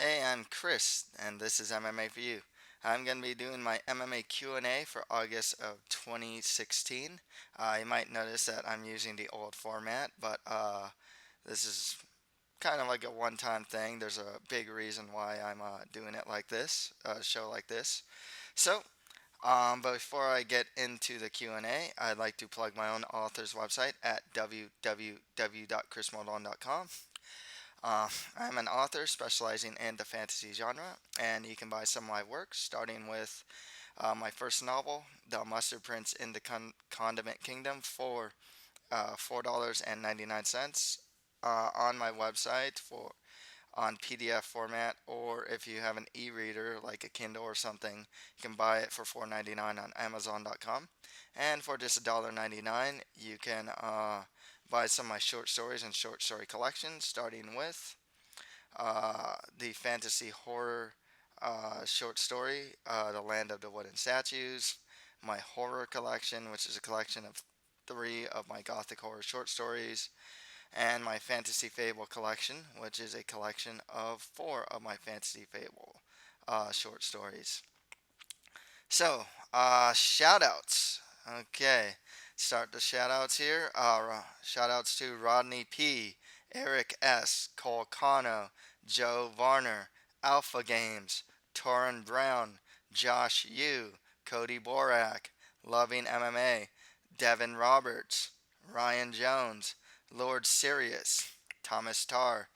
Hey, I'm Chris, and this is MMA for You. I'm going to be doing my MMA Q A for August of 2016. You might notice that I'm using the old format, but this is kind of like a one-time thing. There's a big reason why I'm doing it like this, a show like this. So, but before I get into the Q&A, I'd like to plug my own author's website at www.chrismodon.com. Uh, I'm an author specializing in the fantasy genre, and you can buy some of my works, starting with my first novel, The Mustard Prince in the Condiment Kingdom, for $4.99 on my website for on PDF format, or if you have an e-reader like a Kindle or something, you can buy it for $4.99 on Amazon.com. And for just $1.99, you can buy some of my short stories and short story collections, starting with the fantasy horror short story, The Land of the Wooden Statues, my horror collection, which is a collection of three of my gothic horror short stories, and my fantasy fable collection, which is a collection of four of my fantasy fable short stories. So, shout outs. Okay, start the shout outs here. Shout outs to Rodney P., Eric S., Cole Cano, Joe Varner, Alpha Games, Torrin Brown, Josh Yu, Cody Borak, Loving MMA, Devin Roberts, Ryan Jones, Lord Sirius, Thomas Tarr,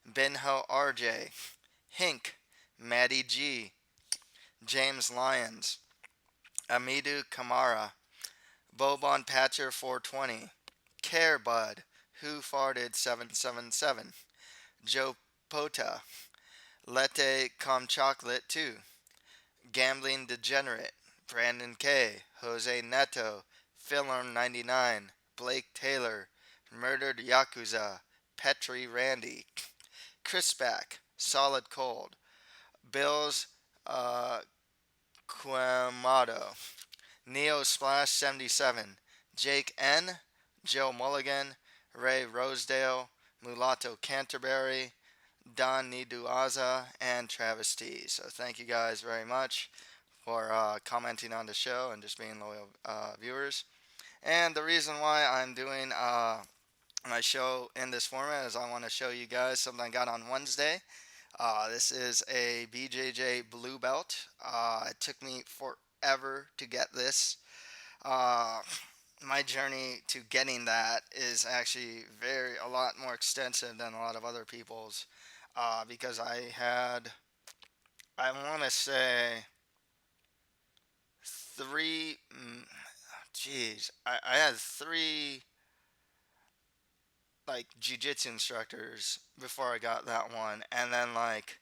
Benho RJ, Hink, Maddie G, James Lyons, Amidu Kamara, Bobon Patcher 420, Care Bud, Who Farted 777, Joe Pota, Lette Com Chocolate 2, Gambling Degenerate, Brandon K, Jose Neto, Philorm 99, Blake Taylor, Murdered Yakuza, Petri Randy, Chris Back, Solid Cold, Bills uh, Quemado, Neo Splash 77, Jake N, Joe Mulligan, Ray Rosedale, Mulatto Canterbury, Don Niduaza, and Travis T. So thank you guys very much for commenting on the show and just being loyal viewers. And the reason why I'm doing my show in this format is I want to show you guys something I got on Wednesday. This is a BJJ blue belt. It took me forever to get this. Uh, my journey to getting that is actually a lot more extensive than a lot of other people's, because I want to say three, I had three like jujitsu instructors before I got that one, and then like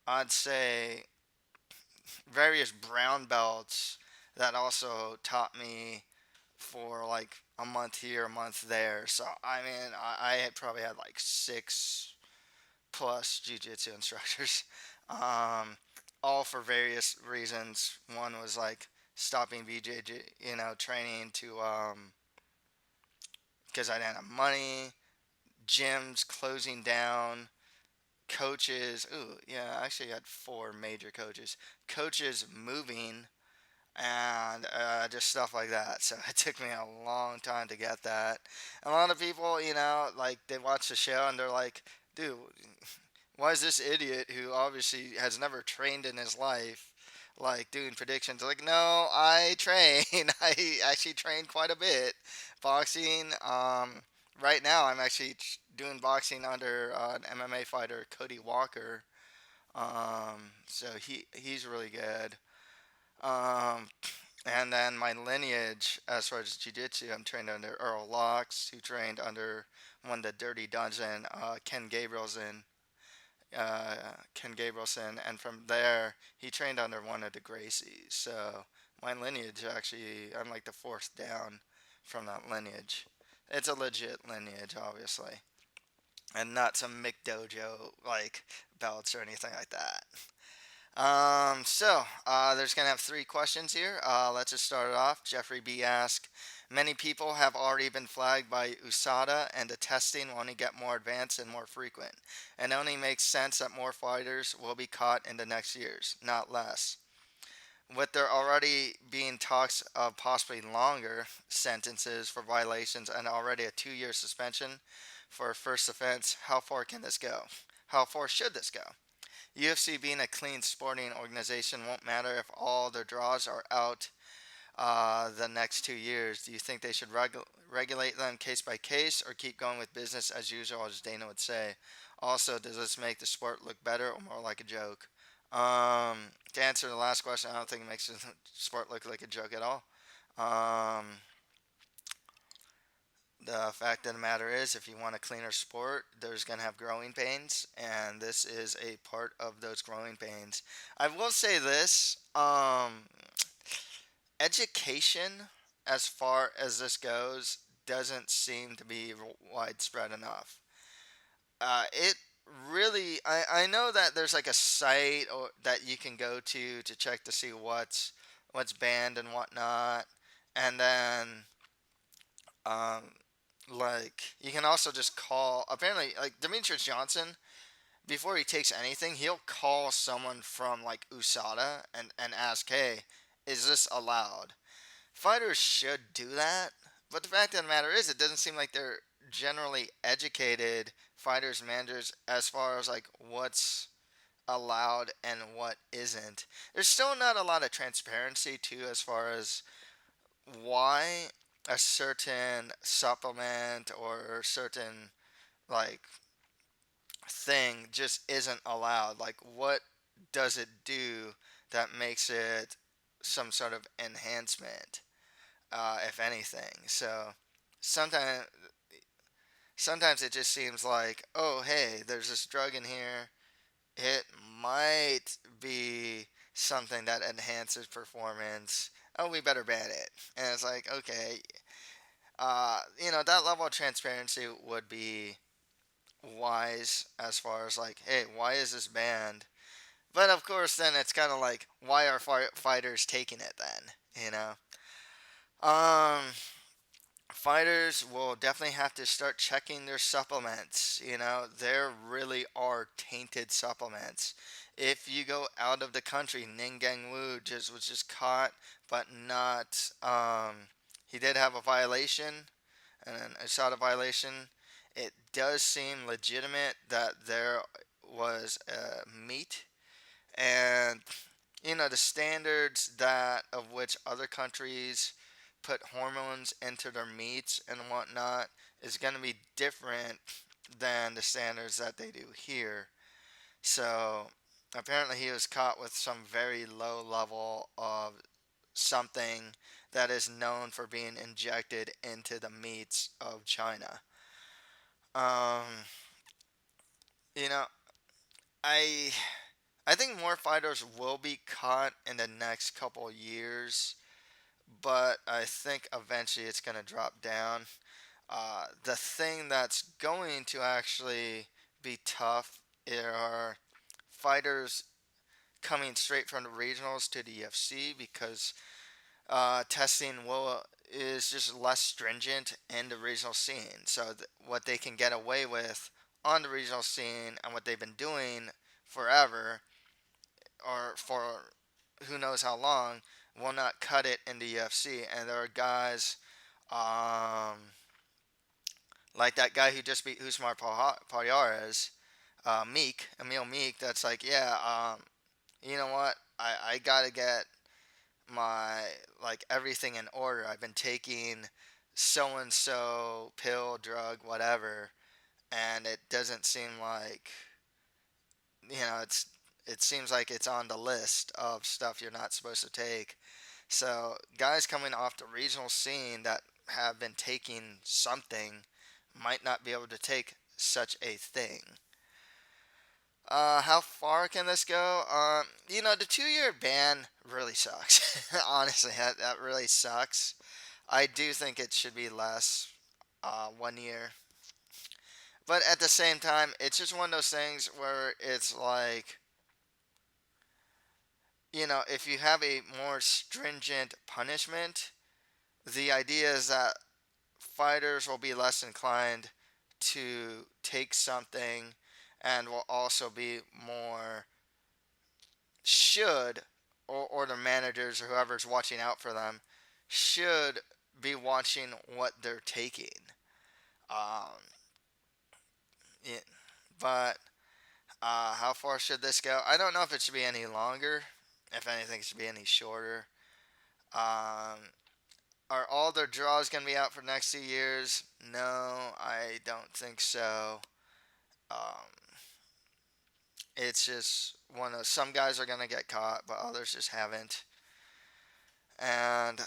I'd say various brown belts that also taught me for like a month here, a month there. So I mean, I had probably had like six plus jujitsu instructors, um, all for various reasons. One was like stopping BJJ, training to because I didn't have money, gyms closing down, coaches. Ooh, yeah, I actually had four major coaches. Coaches moving and just stuff like that. So it took me a long time to get that. And a lot of people, like they watch the show and they're like, dude, why is this idiot who obviously has never trained in his life like doing predictions? Like, no, I train. I actually train quite a bit. Boxing. Right now, I'm actually doing boxing under an MMA fighter, Cody Walker. So he's really good. Um, and then my lineage, as far as jiu-jitsu, I'm trained under Earl Locks, who trained under one of the Dirty Dozen, uh, Ken Gabrielson, and from there he trained under one of the Gracies. So my lineage actually, I'm like the fourth down from that lineage. It's a legit lineage, obviously, and not some McDojo like belts or anything like that. There's gonna have three questions here. Let's just start it off. Jeffrey B asked, Many people have already been flagged by USADA, and the testing will only get more advanced and more frequent. It only makes sense that more fighters will be caught in the next years, not less. With there already being talks of possibly longer sentences for violations and already a 2 year suspension for a first offense, how far can this go? How far should this go? UFC being a clean sporting organization won't matter if all their draws are out the next 2 years. Do you think they should regulate them case by case or keep going with business as usual, as Dana would say? Also, does this make the sport look better or more like a joke? To answer the last question, I don't think it makes the sport look like a joke at all. Um, the fact of the matter is, if you want a cleaner sport, there's going to have growing pains, and this is a part of those growing pains. I will say this education, as far as this goes, doesn't seem to be widespread enough. It really, I know that there's like a site or that you can go to check to see what's banned and whatnot, and then um, like you can also just call. Apparently, like Demetrius Johnson, before he takes anything, he'll call someone from like USADA and ask, "Hey, is this allowed?" Fighters should do that, but the fact of the matter is, it doesn't seem like they're generally educated fighters managers as far as like what's allowed and what isn't. There's still not a lot of transparency too as far as why a certain supplement or certain like thing just isn't allowed. Like what does it do that makes it some sort of enhancement, if anything? So sometimes sometimes it just seems like, oh hey, there's this drug in here. It might be something that enhances performance. Oh, we better ban it. And it's like, okay, that level of transparency would be wise as far as like, hey, why is this banned? But of course, then it's kind of like, why are fighters taking it then? Um, Fighters will definitely have to start checking their supplements. There really are tainted supplements. If you go out of the country, Ningang Wu was just caught, but not. He did have a violation, and I saw the violation. It does seem legitimate that there was meat, and the standards that of which other countries put hormones into their meats and whatnot is going to be different than the standards that they do here. So apparently he was caught with some very low level of something that is known for being injected into the meats of China. Um, you know, I I think more fighters will be caught in the next couple years, but I think eventually it's going to drop down. The thing that's going to actually be tough are fighters coming straight from the regionals to the UFC because testing is just less stringent in the regional scene. So what they can get away with on the regional scene and what they've been doing forever or for who knows how long will not cut it in the UFC. And there are guys like that guy who just beat Usman Palhares, Emil Meek. That's like, yeah, you know what? I gotta get my like everything in order. I've been taking so and so pill, drug, whatever, and it doesn't seem like it seems like it's on the list of stuff you're not supposed to take. So guys coming off the regional scene that have been taking something might not be able to take such a thing. How far can this go? The 2 year ban really sucks. Honestly, that really sucks. I do think it should be less, 1 year. But at the same time, it's just one of those things where it's like, if you have a more stringent punishment, the idea is that fighters will be less inclined to take something and will also be more should or the managers or whoever's watching out for them should be watching what they're taking. Um, yeah, but how far should this go? I don't know if it should be any longer. If anything, it should be any shorter. Um, are all their draws going to be out for the next 2 years? No, I don't think so. Um, it's just one of some guys are going to get caught, but others just haven't. And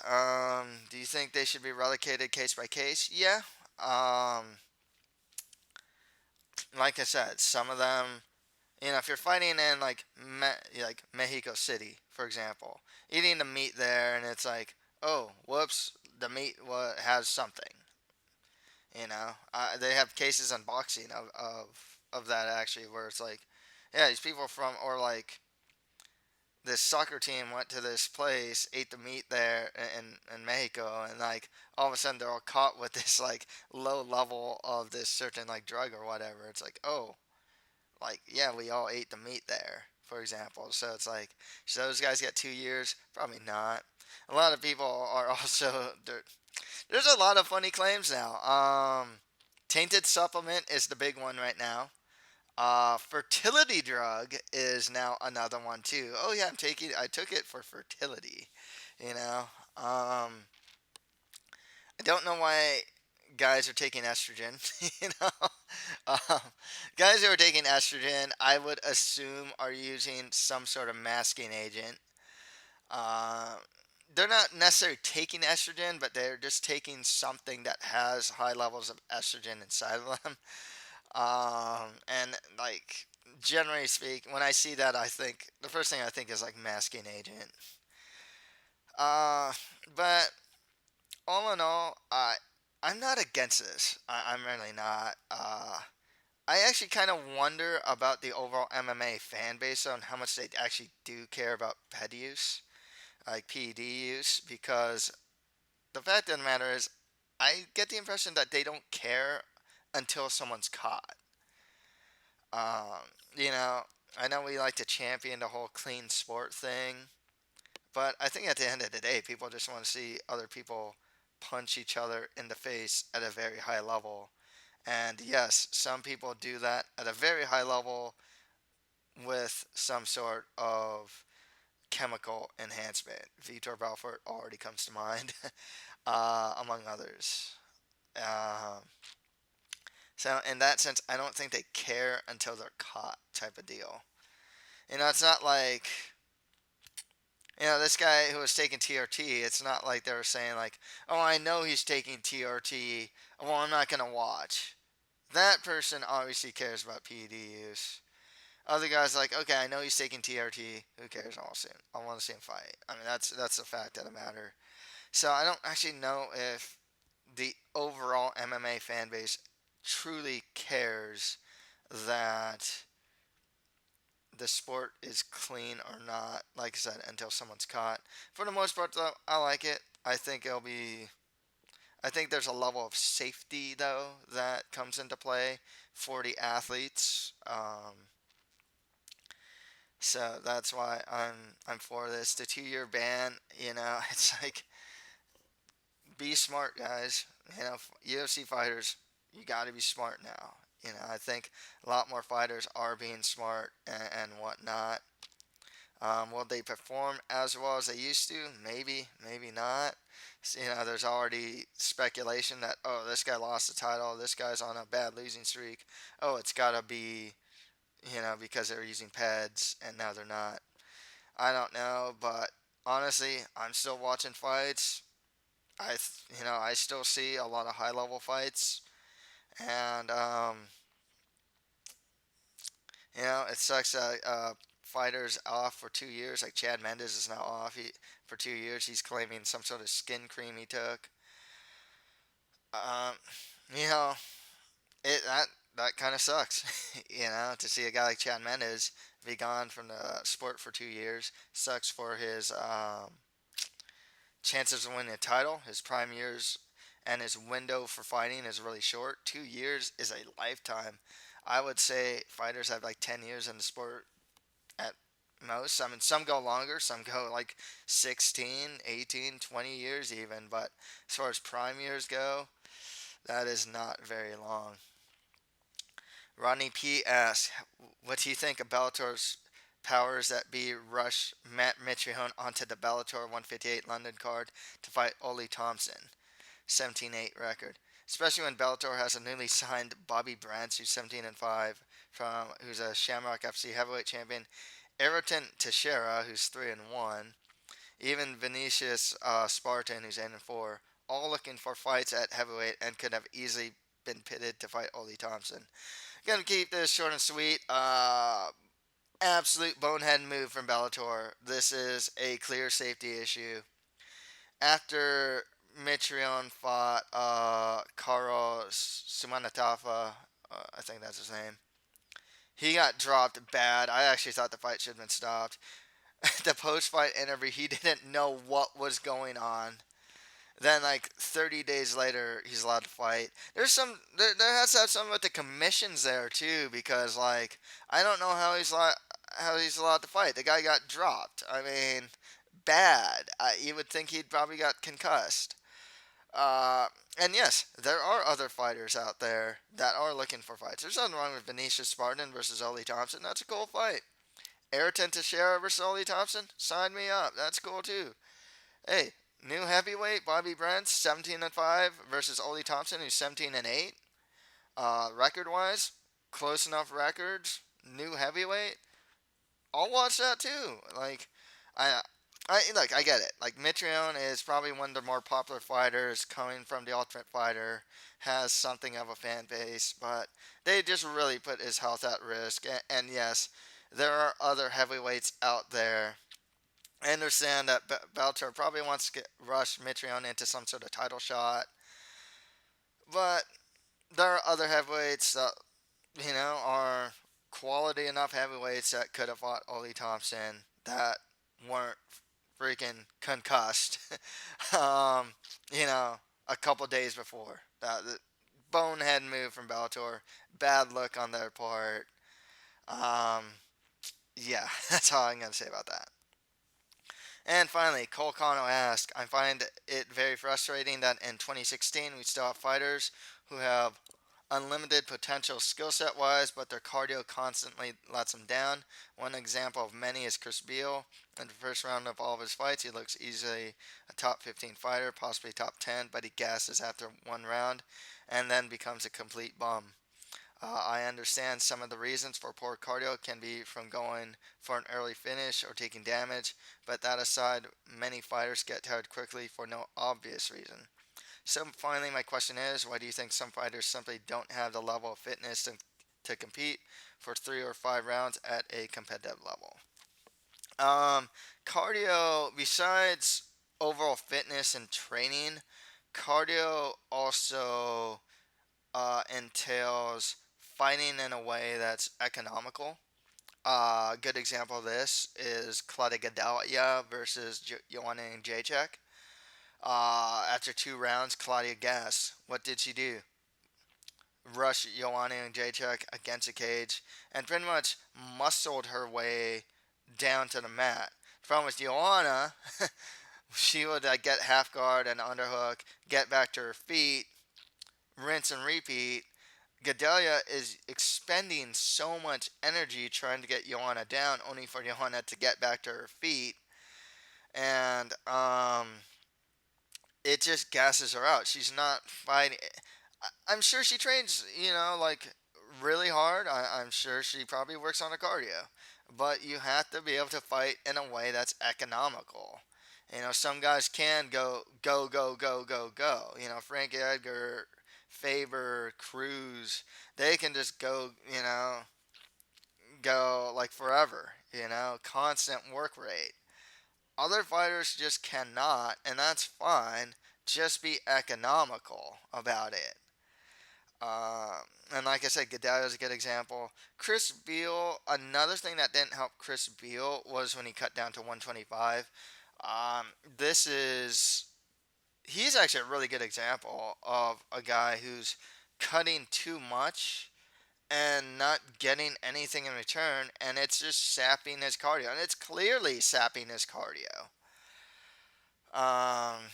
do you think they should be relegated case by case? Yeah. Um, like I said, some of them, if you're fighting in like Mexico City, for example, eating the meat there, and it's like, oh, whoops, the meat has something. They have cases on boxing of that actually, where it's like, yeah, these people from or like this soccer team went to this place, ate the meat there in Mexico, and like all of a sudden they're all caught with this like low level of this certain like drug or whatever. It's like, oh, like yeah, we all ate the meat there, for example. So it's like, should those guys get 2 years? Probably not. A lot of people are also there's a lot of funny claims now. Tainted supplement is the big one right now. Fertility drug is now another one too. Oh yeah, I took it for fertility. You know, I don't know why guys are taking estrogen. you know, um, guys who are taking estrogen, I would assume are using some sort of masking agent. Uh, they're not necessarily taking estrogen, but they're just taking something that has high levels of estrogen inside of them. And like generally speaking, when I see that, I think the first thing I think is like masking agent. Uh, but all in all, I'm not against this. I'm really not. I actually kind of wonder about the overall MMA fan base on how much they actually do care about ped use, like PED use, because the fact of the matter is, I get the impression that they don't care until someone's caught. Um, you know, I know we like to champion the whole clean sport thing, but I think at the end of the day, people just want to see other people punch each other in the face at a very high level. And yes, some people do that at a very high level with some sort of chemical enhancement. Vitor Belfort already comes to mind, among others. Um, so in that sense, I don't think they care until they're caught, type of deal. It's not like this guy who was taking TRT. It's not like they were saying like, oh, I know he's taking TRT. Well, I'm not gonna watch. That person obviously cares about PED use. Other guys like, okay, I know he's taking TRT. Who cares? I want to see him fight. I mean, that's the fact of the matter. So I don't actually know if the overall MMA fan base truly cares that the sport is clean or not. Like I said, until someone's caught. For the most part, though, I like it. I think it'll be. I think there's a level of safety though that comes into play for the athletes. So that's why I'm for this. The 2 year ban. It's like be smart, guys. UFC fighters, you got to be smart now. I think a lot more fighters are being smart and whatnot. Will they perform as well as they used to? Maybe, maybe not. There's already speculation that, oh, this guy lost the title, this guy's on a bad losing streak. Oh, it's gotta be, because they're using pads and now they're not. I don't know, but honestly, I'm still watching fights. I still see a lot of high level fights, and it sucks that fighters off for 2 years. Like Chad Mendes is now off for 2 years. He's claiming some sort of skin cream he took. Um, you know, that kind of sucks. To see a guy like Chad Mendes be gone from the sport for 2 years sucks for his chances of winning a title. His prime years and his window for fighting is really short. 2 years is a lifetime. I would say fighters have like 10 years in the sport at most. I mean, some go longer, some go like 16, 18, 20 years even. But as far as prime years go, that is not very long. Rodney P asks, what do you think of Bellator's powers that be rush Matt Mitrione onto the Bellator 158 London card to fight Ole Thompson? 17-8 record. Especially when Bellator has a newly signed Bobby Brands, who's 17-5, who's a Shamrock FC heavyweight champion, Ayrton Teixeira, who's 3-1, even Vinicius Spartan, who's 8-4, all looking for fights at heavyweight and could have easily been pitted to fight Ole Thompson. Gonna keep this short and sweet. Absolute bonehead move from Bellator. This is a clear safety issue. After Mitrione fought Karo Sumanatafa, I think that's his name. He got dropped bad. I actually thought the fight should have been stopped. The post-fight interview, he didn't know what was going on. Then, like 30 days later, he's allowed to fight. There has to have something with the commissions there too, because like I don't know how he's allowed to fight. The guy got dropped. I mean, bad. You would think he'd probably got concussed. And yes, there are other fighters out there that are looking for fights. There's nothing wrong with Vinicius Spartan versus Ole Thompson. That's a cool fight. Ayrton Teixeira versus Ole Thompson. Sign me up. That's cool too. Hey, new heavyweight Bobby Brents 17-5 versus Ole Thompson, who's 17-8. Record wise, close enough records. New heavyweight. I'll watch that too. Like, I look, I get it. Like Mitrione is probably one of the more popular fighters coming from the Ultimate Fighter, has something of a fan base, but they just really put his health at risk. And yes, there are other heavyweights out there. I understand that Bellator probably wants to rush Mitrione into some sort of title shot, but there are other heavyweights that are quality enough heavyweights that could have fought Ole Thompson that weren't freaking concussed. um, a couple days before the bonehead move from Bellator, bad look on their part. Um, yeah, that's all I'm gonna say about that. And finally, Cole Kano asked, I find it very frustrating that in 2016 we still have fighters who have unlimited potential skill set wise, but their cardio constantly lets them down. One example of many is Chris Beal. In the first round of all of his fights, he looks easily a top 15 fighter, possibly top 10, but he gasses after one round and then becomes a complete bum. I understand some of the reasons for poor cardio can be from going for an early finish or taking damage, but that aside, many fighters get tired quickly for no obvious reason. So finally, my question is, why do you think some fighters simply don't have the level of fitness to compete for 3 or 5 rounds at a competitive level? Cardio, besides overall fitness and training, cardio also entails fighting in a way that's economical. A good example of this is Claudia Gadelha versus Joanna Jacek. After 2 rounds, Claudia gassed. What did she do? Rush Joanna Jacek against the cage and pretty much muscled her way down to the mat. The problem with Joanna, she would get half guard and underhook, get back to her feet, rinse and repeat. Gadelha is expending so much energy trying to get Joanna down, only for Joanna to get back to her feet, and it just gasses her out. She's not fighting. I'm sure she trains, like really hard. I'm sure she probably works on her cardio, but you have to be able to fight in a way that's economical. Some guys can go, go, go, go, go, go. Frank Edgar, Faber, Cruz, they can just go, go like forever, constant work rate. Other fighters just cannot, and that's fine. Just be economical about it. And like I said, Gadelha is a good example. Chris Beal, another thing that didn't help Chris Beal was when he cut down to 125. Um, this is he's actually a really good example of a guy who's cutting too much and not getting anything in return, and it's just sapping his cardio, and it's clearly sapping his cardio. Um,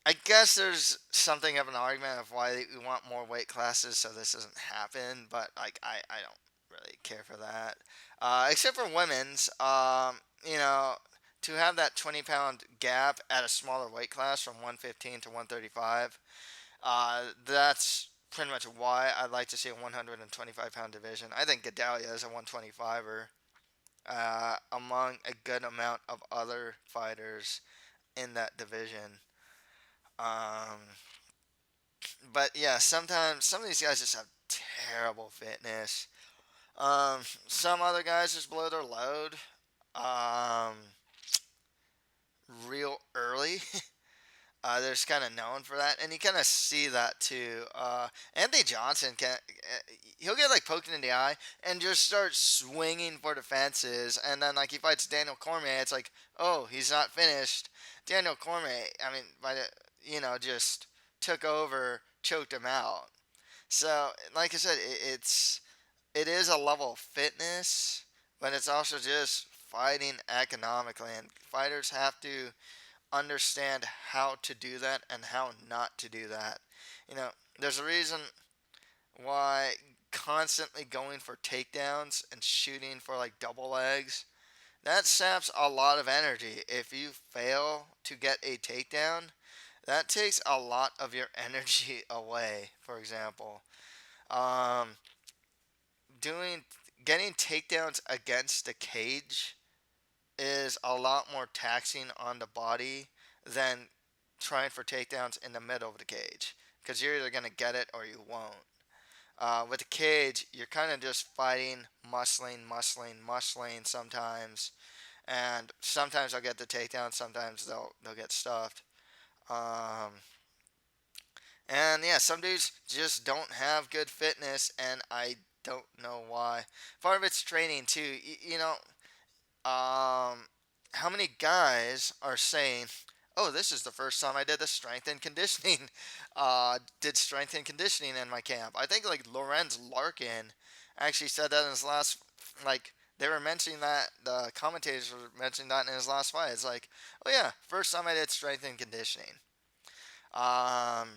I guess there's something of an argument of why we want more weight classes so this doesn't happen, but like I don't really care for that. Except for women's, you know, to have that 20-pound gap at a smaller weight class from 115 to 135, that's pretty much why I'd like to see a 125-pound division. I think Gedalia is a 125er, among a good amount of other fighters in that division. Um, but yeah, sometimes some of these guys just have terrible fitness. Some other guys just blow their load um, real early. They're just kind of known for that, and you kind of see that too. Anthony Johnson he'll get like poked in the eye and just start swinging for the fences, and then like he fights Daniel Cormier, it's like, oh, he's not finished. Daniel Cormier, I mean, just took over, choked him out. So, like I said, it is a level of fitness, but it's also just fighting economically, and fighters have to understand how to do that and how not to do that. You know, there's a reason why constantly going for takedowns and shooting for like double legs, that saps a lot of energy. If you fail to get a takedown, that takes a lot of your energy away. For example, um, doing getting takedowns against the cage is a lot more taxing on the body than trying for takedowns in the middle of the cage, because you're either going to get it or you won't. With the cage, you're kind of just fighting, muscling sometimes, and sometimes they'll get the takedown, sometimes they'll get stuffed. Um, and yeah, some dudes just don't have good fitness, and I don't know why. Part of it's training too. Um, how many guys are saying, "Oh, this is the first time I did the strength and conditioning, did strength and conditioning in my camp." I think like Lorenz Larkin actually said that in his last, like they were mentioning that the commentators were mentioning that in his last fight. It's like, oh yeah, first time I did strength and conditioning. Um,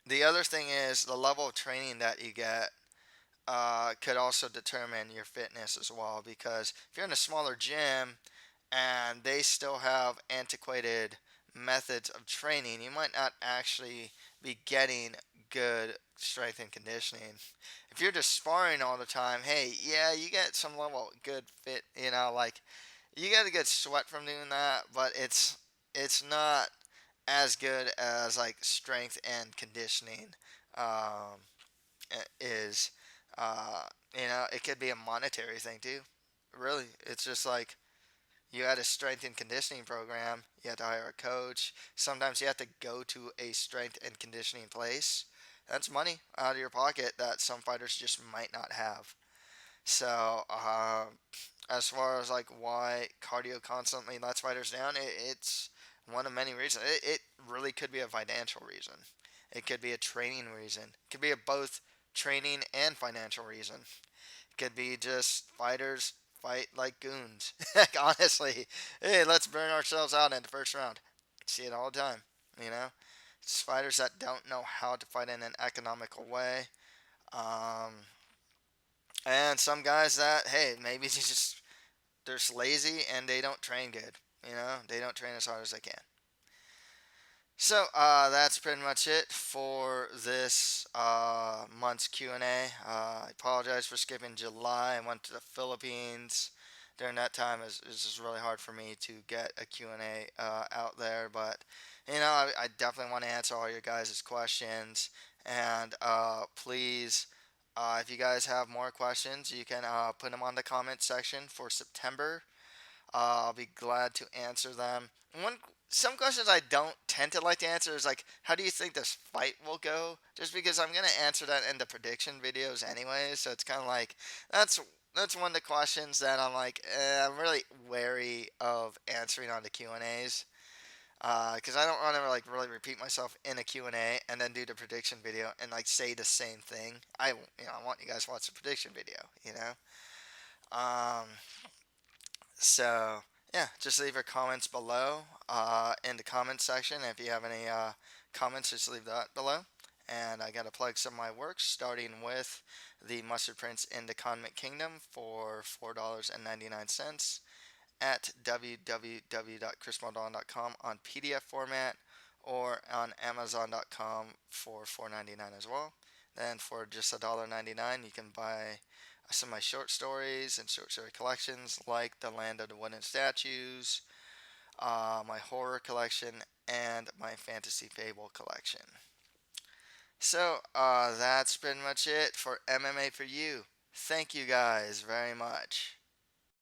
the other thing is the level of training that you get could also determine your fitness as well. Because if you're in a smaller gym and they still have antiquated methods of training, you might not actually be getting good strength and conditioning. If you're just sparring all the time, hey, yeah, you get some level of good fit, like you get a good sweat from doing that, but it's not as good as like strength and conditioning. Um, is. It could be a monetary thing too. Really, it's just like you had a strength and conditioning program. You had to hire a coach. Sometimes you have to go to a strength and conditioning place. That's money out of your pocket that some fighters just might not have. So, as far as like why cardio constantly lets fighters down, it's one of many reasons. It really could be a financial reason. It could be a training reason. It could be a both training and financial reason. It could be just fighters fight like goons. Honestly, hey, let's burn ourselves out in the first round. See it all the time. You know, it's fighters that don't know how to fight in an economical way. Um, and some guys that, hey, maybe they're just lazy and they don't train good. They don't train as hard as they can. So that's pretty much it for this month's Q&A. I apologize for skipping July. I went to the Philippines during that time. It's just really hard for me to get a Q&A out there. But, I definitely want to answer all your guys' questions. And please, if you guys have more questions, you can put them on the comment section for September. I'll be glad to answer them. Some questions I don't tend to like to answer is like, how do you think this fight will go? Just because I'm gonna answer that in the prediction videos anyway, so it's kind of like that's that's one of the questions that I'm like, I'm really wary of answering on the Q&As. Because I don't want to like really repeat myself in a Q&A and then do the prediction video and like say the same thing. I want you guys to watch the prediction video, you know. Um, so yeah, just leave your comments below in the comments section. If you have any comments, just leave that below. And I got to plug some of my works, starting with the Mustard Prince in the Condiment Kingdom for $4.99 at www.chrismaldon.com on PDF format or on amazon.com for $4.99 as well. Then for just $1.99, you can buy some of my short stories and short story collections like The Land of the Wooden Statues, my horror collection, and my fantasy fable collection. So that's pretty much it for MMA for you. Thank you guys very much.